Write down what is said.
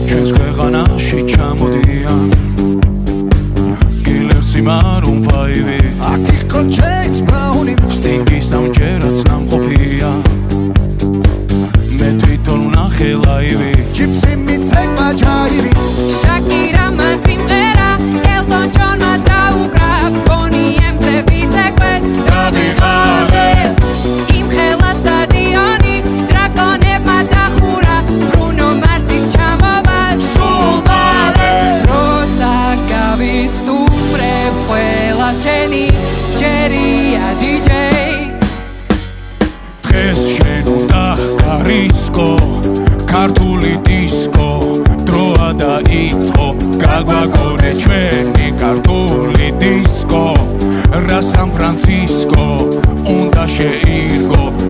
ჩვენს ქვეყანაში ჩამოდიან კილერსი მარუნ ფაივი აქ იყო ჯეიმს ბრაუნი სტინგის სამჯერაც ნამყოფია მე თვითონ ვნახე ლაივი ჯიპსი მიცეკმა ჯაირი შაკირამა სიმღერა ელტონ ჯონმა დაუკრა ბონი ემზე ვიცეკვე დავიღალე იმხელა სტადიონი დრაკონებმა დახურა ბრუნო მარსის ჩამოვა სულ მალე როცა გავისტუმრებ ყველა შენი ჯერია დიჯეი დღეს შენ უნდა გარისკო ქართული დისკო დროა დაიწყო გაგვაგონე ჩვენი ქართული დისკო რა სან ფრანცისკო უნდა შეირგო